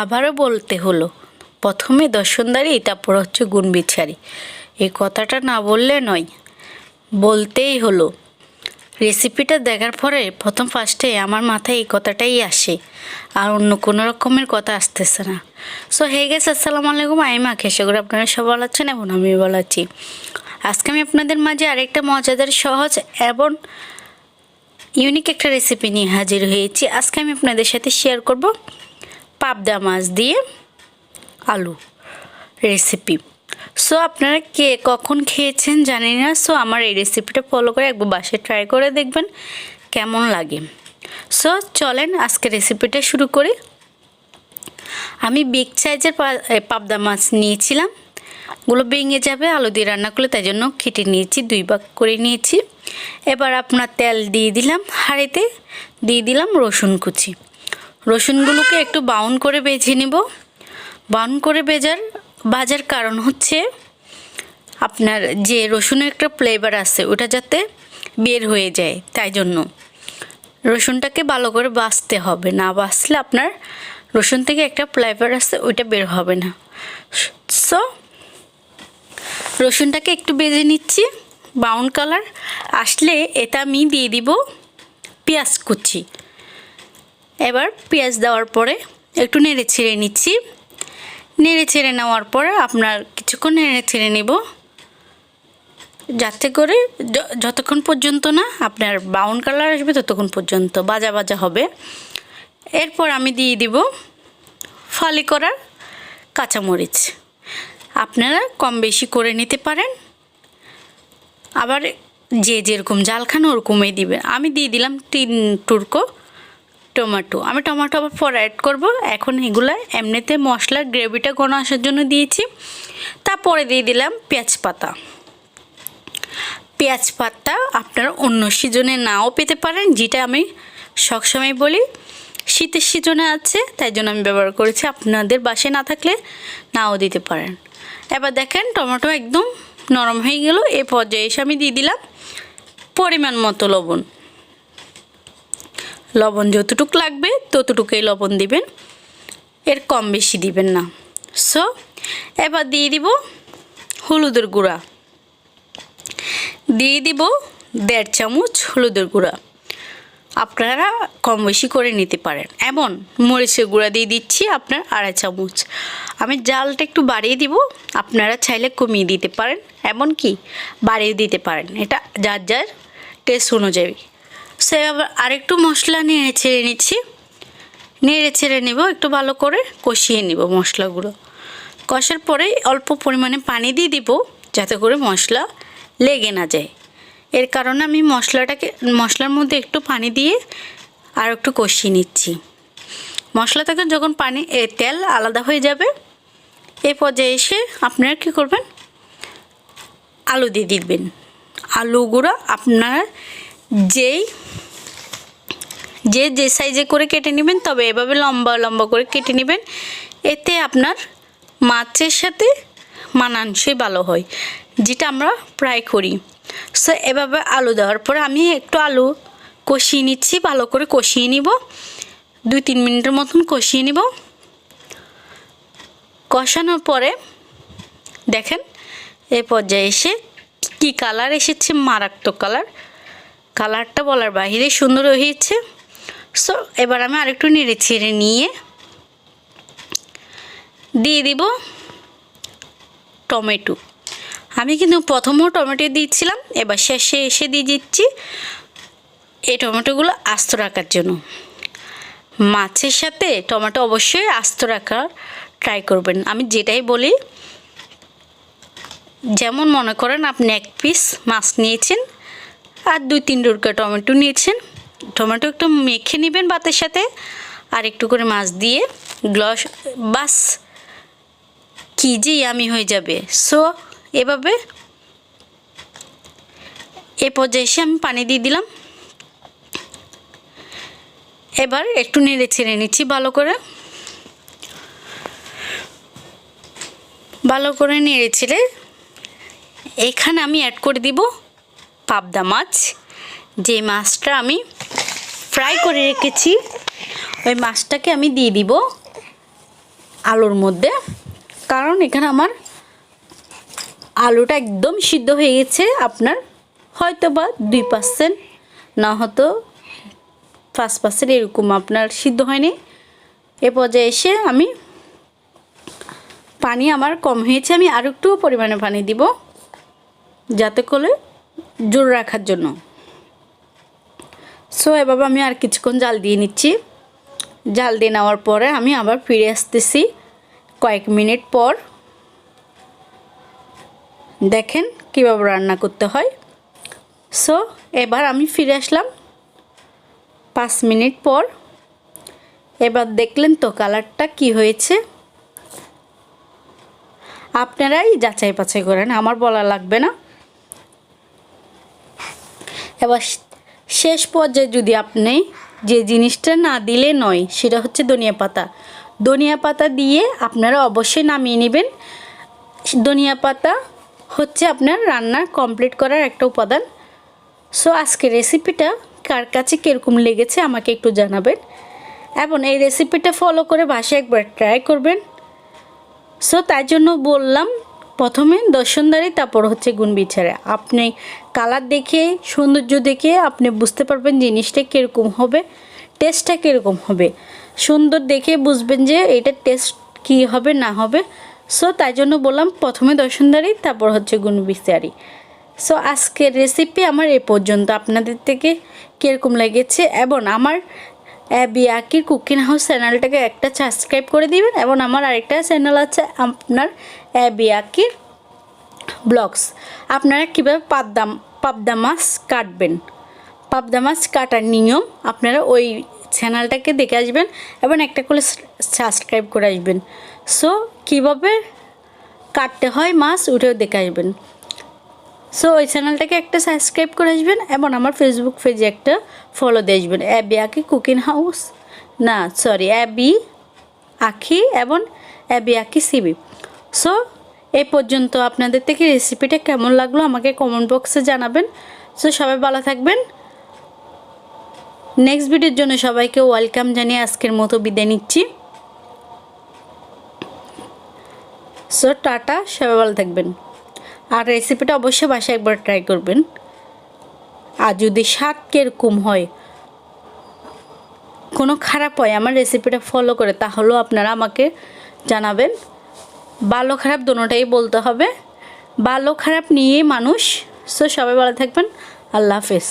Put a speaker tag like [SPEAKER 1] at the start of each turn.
[SPEAKER 1] আবারও বলতে হলো, প্রথমে দর্শনদারি তারপর হচ্ছে গুণ বিচারি। এই কথাটা না বললে নয়, বলতেই হলো। রেসিপিটা দেখার পরে ফার্স্টে আমার মাথায় এই কথাটাই আসে, আর অন্য কোনো রকমের কথা আসতেছে না। সো হে গেছে, আসসালামু আলাইকুম, আমি মা খেসে করে আপনারা সব ভালো আছেন এবং আমি ভালো আছি। আজকে আমি আপনাদের মাঝে আরেকটা মজাদার, সহজ এবং ইউনিক একটা রেসিপি নিয়ে হাজির হয়েছি। আজকে আমি আপনাদের সাথে শেয়ার করব পাবদা মাছ দিয়ে আলু রেসিপি। সো আপনারা কে কখন খেয়েছেন জানি না। সো আমার এই রেসিপিটা ফলো করে একবার বাসায় ট্রাই করে দেখবেন কেমন লাগে। সো চলেন আজকে রেসিপিটা শুরু করি। আমি বিগ সাইজের পাবদা মাছ নিয়েছিলাম, ওগুলো ভেঙে যাবে আলু দিয়ে রান্না করলে, তাই জন্য কেটে নিয়েছি, 2 ভাগ করে নিয়েছি। এবার আপনার তেল দিয়ে দিলাম, হাঁড়িতে দিয়ে দিলাম রসুন কুচি। রসুনগুলোকে একটু ব্রাউন করে ভেজে নেব। ব্রাউন করে ভাজার কারণ হচ্ছে আপনার যে রসুনের একটা ফ্লেভার আছে ওটা যাতে বের হয়ে যায়, তাই জন্য রসুনটাকে ভালো করে ভাজতে হবে। না ভাজলে আপনার রসুন থেকে একটা ফ্লেভার আছে ওইটা বের হবে না। সো রসুনটাকে একটু ভেজে নিচ্ছি, ব্রাউন কালার আসলে এটা আমি দিয়ে দিব পেঁয়াজ কুচি। এবার পেঁয়াজ দেওয়ার পরে একটু নেড়ে ছেড়ে নিচ্ছি। নেড়ে ছেড়ে নেওয়ার পরে আপনার কিছুক্ষণ নেড়ে ছেড়ে নেব, যাতে করে যতক্ষণ পর্যন্ত না আপনার ব্রাউন কালার আসবে ততক্ষণ পর্যন্ত ভাজা ভাজা হবে। এরপর আমি দিয়ে দিব ফালি করা কাঁচামরিচ। আপনারা কম বেশি করে নিতে পারেন, আবার যে যেরকম ঝাল খান ওরকমই দিবেন। আমি দিয়ে দিলাম 3 টুকরো টমেটো। আমি টমেটো আবার পরে অ্যাড করব। এখন এগুলো এমনিতে মশলার গ্রেভিটা ঘন আসার জন্য দিয়েছি। তারপরে দিয়ে দিলাম পেঁয়াজ পাতা। পেঁয়াজ পাতা আপনারা অন্য সিজনে নাও পেতে পারেন, যেটা আমি সবসময় বলি শীতের সিজনে আছে, তাই জন্য আমি ব্যবহার করেছি। আপনাদের বাসায় না থাকলে নাও দিতে পারেন। এবার দেখেন টমেটো একদম নরম হয়ে গেল। এই পর্যায়ে এসে আমি দিয়ে দিলাম পরিমাণ মতো লবণ। লবণ যতটুকু লাগবে ততটুকুই লবণ দিবেন, এর কম বেশি দিবেন না। সো এবার দিয়ে দিব হলুদের গুঁড়া, দিয়ে দিব 1.5 চামচ হলুদের গুঁড়া। আপনারা কম বেশি করে নিতে পারেন। এমন মরিচের গুঁড়া দিয়ে দিচ্ছি আপনার 2.5 চামচ। আমি জালটা একটু বাড়িয়ে দিব, আপনারা চাইলে কমিয়ে দিতে পারেন, এমনকি বাড়িয়ে দিতে পারেন, এটা যার যার টেস্ট অনুযায়ী। সে আবার আরেকটু মশলা নেড়ে ছেড়ে নিচ্ছি। নেড়ে ছেড়ে নেব, একটু ভালো করে কষিয়ে নেব মশলাগুলো। কষার পরে অল্প পরিমাণে পানি দিয়ে দিব, যাতে করে মশলা লেগে না যায়। এর কারণে আমি মশলার মধ্যে একটু পানি দিয়ে আর একটু কষিয়ে নিচ্ছি। মশলা থেকে যখন তেল আলাদা হয়ে যাবে, এ পর্যায়ে এসে আপনারা কী করবেন, আলু দিয়ে দিবেন। আলুগুলো আপনারা যে সাইজে করে কেটে নেবেন, তবে এভাবে লম্বা লম্বা করে কেটে নেবেন, এতে আপনার মাছের সাথে মানানসই ভালো হয়, যেটা আমরা প্রায় করি। সো এভাবে আলু দেওয়ার পরে আমি একটু আলু কষিয়ে নিচ্ছি, ভালো করে কষিয়ে নিব, 2-3 মিনিটের মতন কষিয়ে নিব। কষানোর পরে দেখেন এই পর্যায়ে এসে কি কালার এসেছে, মারাত্মক কালারটা বলার বাইরে সুন্দর হয়েছে। সো এবার আমি আরেকটু নেড়ে ছেড়ে নিয়ে দিয়ে দিব টমেটো। আমি কিন্তু প্রথমেও টমেটো দিয়েছিলাম, এবার শেষে এসে দিয়ে দিচ্ছি এই টমেটোগুলো আস্ত রাখার জন্য। মাছের সাথে টমেটো অবশ্যই আস্ত রাখার ট্রাই করবেন। আমি যেটাই বলি, যেমন মনে করেন আপনি 1 পিস মাছ নিয়েছেন আর 2-3 টুকরো টমেটো নিয়েছেন, টমেটো একটু মেখে নেবেন ভাতের সাথে, আর একটু করে মাছ দিয়ে বাস কি যে ইয়ামি হয়ে যাবে। সো এভাবে এ পর্যায়ে এসে আমি পানি দিয়ে দিলাম। এবার একটু নেড়ে ছেড়ে নিচ্ছি ভালো করে নেড়ে ছেড়ে এখানে আমি অ্যাড করে দিব পাবদা মাছ। যে মাছটা আমি ফ্রাই করে রেখেছি, ওই মাছটাকে আমি দিয়ে দিব আলুর মধ্যে, কারণ এখানে আমার আলুটা একদম সিদ্ধ হয়ে গেছে। আপনার হয়তো বা 2%, না হয়তো 5% এরকম আপনার সিদ্ধ হয়নি। এ পর্যায়ে এসে আমি পানি আমার কম হয়েছে, আমি আর একটু পরিমাণে পানি দিব যাতে করে জোর রাখার জন্য। সো এভাবে আমি আর কিছুক্ষণ জাল দিয়ে নিচ্ছি। জাল দিয়ে নেওয়ার পরে আমি আবার ফিরে আসতেছি কয়েক মিনিট পর। দেখেন কীভাবে রান্না করতে হয়। সো এবার আমি ফিরে আসলাম 5 মিনিট পর। এবার দেখলেন তো কালারটা কি হয়েছে। আপনারাই যাচাই বাছাই করেন, আমার বলা লাগবে না। এবার শেষ পর্যায়ে যদি আপনি যে জিনিসটা না দিলে নয়, সেটা হচ্ছে ধনিয়া পাতা। ধনিয়া পাতা দিয়ে আপনারা অবশ্যই নামিয়ে নেবেন। ধনিয়া পাতা হচ্ছে আপনার রান্না কমপ্লিট করার একটা উপাদান। সো আজকের রেসিপিটা কার কাছে কীরকম লেগেছে আমাকে একটু জানাবেন, এবং এই রেসিপিটা ফলো করে বাসায় একবার ট্রাই করবেন। সো তাই জন্য বললাম, প্রথমে দর্শনদারি, তারপর হচ্ছে গুণ বিচারে। আপনি কালার দেখে, সৌন্দর্য দেখে আপনি বুঝতে পারবেন জিনিসটা কীরকম হবে, টেস্টটা কীরকম হবে। সুন্দর দেখে বুঝবেন যে এটা টেস্ট কী হবে না হবে। সো তাই জন্য বললাম প্রথমে দর্শনদারি, তারপর হচ্ছে গুণ বিচারি। সো আজকের রেসিপি আমার এ পর্যন্ত। আপনাদের থেকে কীরকম লেগেছে, এবং আমার বিয়াকির কুকিং হাউস চ্যানেলটাকে একটা সাবস্ক্রাইব করে দিবেন, এবং আমার আরেকটা চ্যানেল আছে আপনার বিয়াকির ব্লগস। আপনারা কীভাবে পাবদা মাছ কাটবেন, পাবদা মাছ কাটার নিয়ম আপনারা ওই চ্যানেলটাকে দেখে আসবেন, এবং একটা করে সাবস্ক্রাইব করে আসবেন। সো কীভাবে কাটতে হয় মাছ, ওটাও দেখে আসবেন। সো ওই চ্যানেলটাকে একটা সাবস্ক্রাইব করে আসবেন, এবং আমার ফেসবুক পেজে একটা ফলো দিয়ে আসবেন, অ্যাবি আঁকি কুকিং হাউস, না সরি অ্যাবি আঁকি এবং অ্যাবি আঁকি সিবি। সো এই পর্যন্ত। আপনাদের থেকে রেসিপিটা কেমন লাগলো আমাকে কমেন্ট বক্সে জানাবেন। সো সবাই ভালো থাকবেন। নেক্সট ভিডিওর জন্য সবাইকে ওয়েলকাম জানিয়ে আজকের মতো বিদায় নিচ্ছি। সো টাটা, সবাই ভালো থাকবেন। আর রেসিপিটা অবশ্যই বাসায় একবার ট্রাই করবেন। আর যদি স্বাদ কীরকম হয়, কোনো খারাপ হয় আমার রেসিপিটা ফলো করে, তাহলেও আপনারা আমাকে জানাবেন। ভালো খারাপ দুটোটাই বলতে হবে, ভালো খারাপ নিয়েই মানুষ। সো সবাই ভালো থাকবেন। আল্লাহ হাফেজ।